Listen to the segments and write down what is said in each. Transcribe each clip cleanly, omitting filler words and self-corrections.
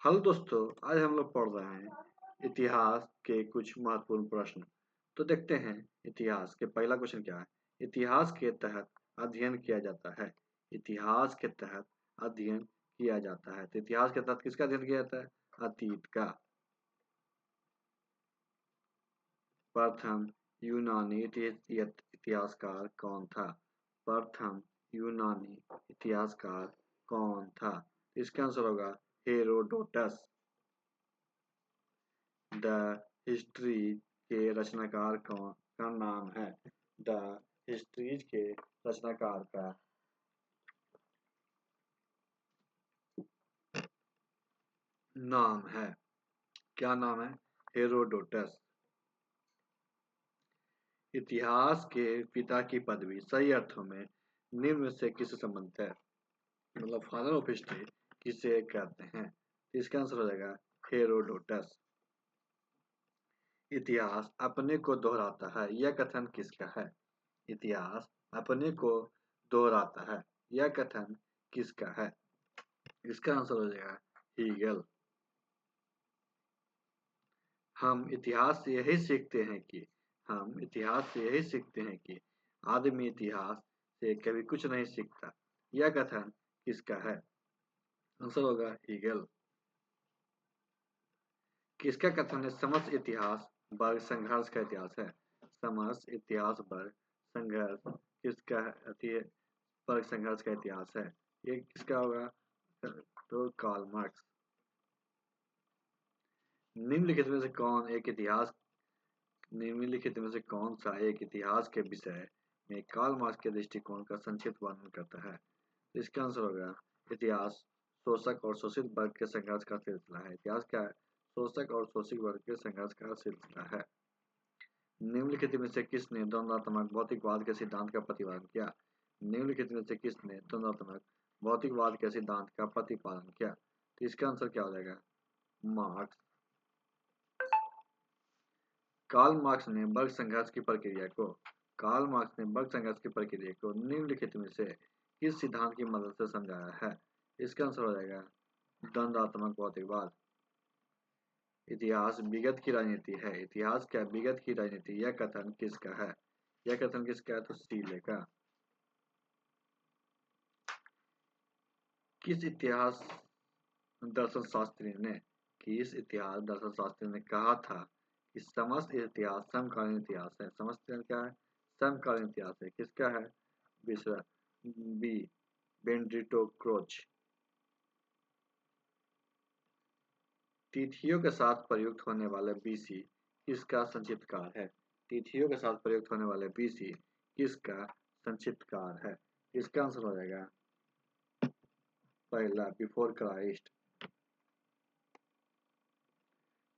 Hello दोस्तों, आज हम लोग पढ़ रहे हैं इतिहास के कुछ महत्वपूर्ण प्रश्न। तो देखते हैं इतिहास के पहला क्वेश्चन क्या है। इतिहास के तहत अध्ययन किया जाता है। इतिहास के तहत अध्ययन किया जाता है। तो इतिहास के तहत किसका अध्ययन किया जाता है? अतीत का। प्रथम यूनानी इतिहासकार कौन था? प्रथम यूनानी इतिहासकार कौन था? इसका आंसर होगा हेरोडोटस। द हिस्ट्री के रचनाकार कौन का नाम है? द हिस्ट्रीज के रचनाकार का नाम है, क्या नाम है? हेरोडोटस। इतिहास के पिता की पदवी सही अर्थों में निम्न में से किससे संबंधित है? मतलब फादर ऑफ हिस्ट्री किसे कहते हैं? तो इसका आंसर हो जाएगा हेरोडोटस। इतिहास अपने को दोहराता है, यह कथन किसका है? इतिहास अपने को दोहराता है, यह कथन किसका है? इसका आंसर हो जाएगा हीगल। हम इतिहास से यही सीखते हैं कि आदमी इतिहास से कभी कुछ नहीं सीखता। यह कथन किसका है? आंसर होगा हीगल। किसका कथन है समस्त इतिहास वर्ग संघर्ष का इतिहास है? समस्त इतिहास वर्ग संघर्ष किसका वर्ग संघर्ष का इतिहास है? ये किसका होगा? तो कार्ल मार्क्स। निम्नलिखित में से कौन एक इतिहास निम्नलिखित में से कौन सा एक इतिहास के विषय में कार्ल मार्क्स के दृष्टिकोण का संक्षिप्त वर्णन करता है? इसका आंसर होगा इतिहास शोषक और शोषित वर्ग के संघर्ष का सिलसिला है। इतिहास क्या है? शोषक और शोषित वर्ग के संघर्ष का सिलसिला है। निम्नलिखित में से किसने द्वंद्वात्मक भौतिकवाद के सिद्धांत का प्रतिपादन किया? निम्नलिखित में से किसने द्वंद्वात्मक भौतिकवाद के सिद्धांत का प्रतिपादन किया? तो इसका आंसर क्या हो जाएगा? मार्क्स। कार्ल मार्क्स ने वर्ग संघर्ष की प्रक्रिया को निम्नलिखित में से किस सिद्धांत की मदद से समझाया है? इसका आंसर हो जाएगा द्वंद्वात्मक भौतिकवाद। इतिहास विगत की राजनीति है। इतिहास क्या विगत की राजनीति? यह कथन किसका है? यह कथन किसका है? तो सीले का। किस इतिहास दर्शन शास्त्री ने कहा था कि समस्त इतिहास समकालीन इतिहास है? समस्त इतिहास क्या है? समकालीन इतिहास है। किसका है? विश्व बी बेंड्रिटो क्रोच। तिथियों के साथ प्रयुक्त होने वाले बीसी किसका संक्षिप्त कार है? तिथियों के साथ प्रयुक्त होने वाले बीसी किसका संक्षिप्त कार है? इसका आंसर हो जाएगा पहला बिफोर क्राइस्ट।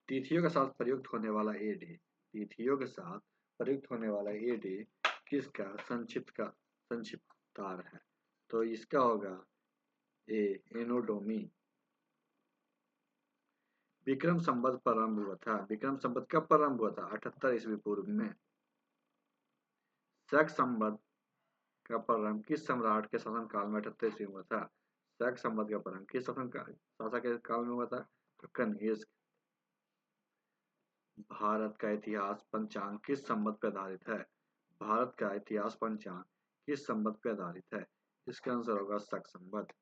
तिथियों के साथ प्रयुक्त होने वाला एडी तिथियों के साथ प्रयुक्त होने वाला एडी किसका संक्षिप्तार है? तो इसका होगा ए एनोडोमी। विक्रम संवत प्रारंभ हुआ था। विक्रम संवत कब प्रारंभ हुआ था? 78 ईस्वी पूर्व में। शक संवत का प्रारंभ किस सम्राट के शासन काल में 78 ईस्वी में हुआ था? शक संवत का प्रारंभ किस शासक के काल में हुआ था? तो कनिष्क। भारत का इतिहास पंचांग किस संवत पर आधारित है? भारत का इतिहास पंचांग किस संवत पर आधारित है? इसका आंसर होगा शक संवत।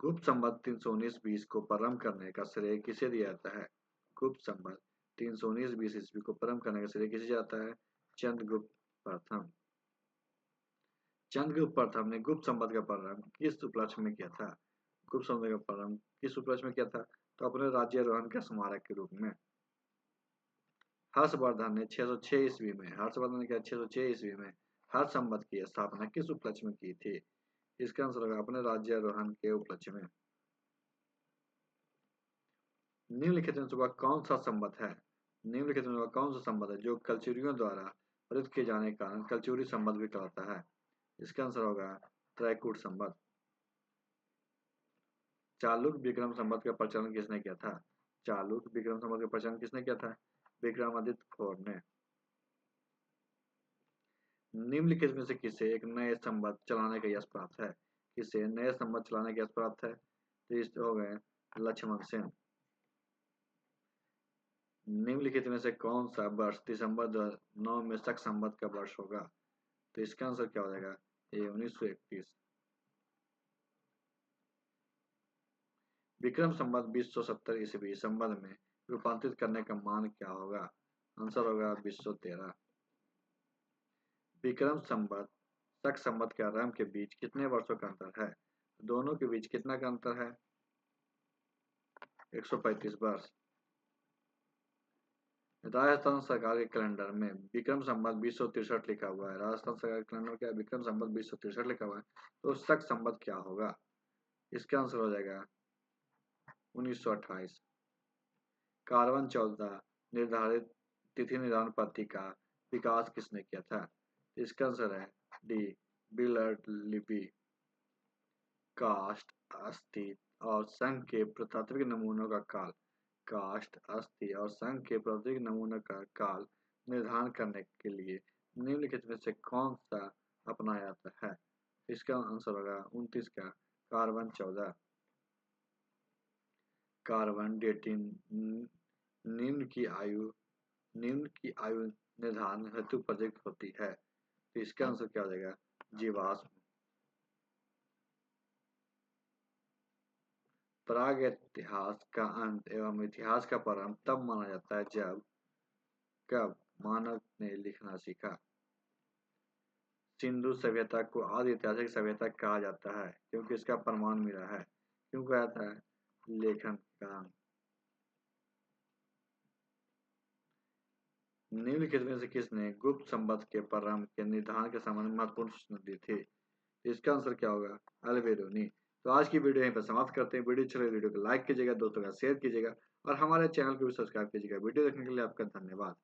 गुप्त संवत 319-20 को प्रारंभ करने का श्रेय किसे दिया जाता है? गुप्त संवत 319-20 ईस्वी को प्रारंभ करने का श्रेय किसे जाता है? चंद्रगुप्त प्रथम। चंद्रगुप्त प्रथम ने गुप्त संवत का प्रारंभ किस उपलक्ष्य में किया था? गुप्त संवत का प्रारंभ किस उपलक्ष्य में किया था? तो अपने राज्यारोहण के स्मारक के रूप में। हर्षवर्धन ने 606 ईस्वी में हर्षवर्धन ने 606 ईस्वी में हर्ष संवत की स्थापना किस उपलक्ष्य में की थी? इसका आंसर होगा अपने राज्यारोहण के उपलक्ष्य में। निम्नलिखित में से वह कौन सा संवत है? निम्नलिखित में वह कौन सा संवत है जो कलचुरियों द्वारा प्रयुक्त किए जाने के कारण कलचुरी संवत भी कहलाता है? इसका आंसर होगा त्रैकूट संवत। चालुक्य विक्रम संवत का प्रचलन किसने किया था? चालुक्य विक्रम संवत का प्रचलन किसने किया था? विक्रमादित्य फोर्थ ने। निम्नलिखित में से किसे एक नए संवत चलाने का यश प्राप्त है? किसे नए संवत चलाने का यश प्राप्त है? तो इस हो गए लक्ष्मण सेन। निम्नलिखित में से कौन सा वर्ष दिसंबर 2009 में शक संवत का वर्ष होगा? तो इसका आंसर क्या हो जाएगा? ये 1931। विक्रम संवत 2070 ईस्वी संवत में रूपांतरित करने का मान क्या होगा? आंसर होगा 2013। विक्रम संवत शक संवत के आरंभ के बीच कितने वर्षों का अंतर है? दोनों के बीच कितना का अंतर है? 135 वर्ष। राजस्थान सरकार के कैलेंडर में विक्रम संवत 2063 लिखा हुआ है। राजस्थान सरकार के कैलेंडर में क्या विक्रम संवत 2063 लिखा हुआ है? तो शक संवत क्या होगा? इसका आंसर हो जाएगा 1928। कार्बन 14 निर्धारित तिथि निर्धारण पद्धति का विकास किसने किया था? इसका आंसर है डी बिलर्ड लिपि। काष्ठ, अस्थि और संघ के पुरातात्विक नमूनों का काल। काष्ठ, अस्थि और संघ के प्राकृतिक नमूनों का काल निर्धारण करने के लिए निम्नलिखित में से कौन सा अपनाया जाता है? इसका आंसर होगा 29 का कार्बन 14। कार्बन डेटिंग निम्न की आयु निर्धारण हेतु प्रयुक्त होती है। तो इसका आंसर क्या हो जाएगा? जीवाश्म। प्राग इतिहास का अंत एवं इतिहास का प्रारंभ तब माना जाता है जब कब मानव ने लिखना सीखा। सिंधु सभ्यता को आदि ऐतिहासिक सभ्यता कहा जाता है क्योंकि इसका प्रमाण मिला है। क्यों कहा जाता है? लेखन के कारण। निम्नलिखित में से किसने गुप्त संवत के प्रारंभ के निर्धारण के संबंध में महत्वपूर्ण सूचना दी थी? इसका आंसर क्या होगा? अल्बेरोनी। तो आज की वीडियो यहीं पर समाप्त करते हैं। वीडियो अच्छी लगे वीडियो को लाइक कीजिएगा, दोस्तों का शेयर कीजिएगा और हमारे चैनल को भी सब्सक्राइब कीजिएगा। वीडियो देखने के लिए आपका धन्यवाद।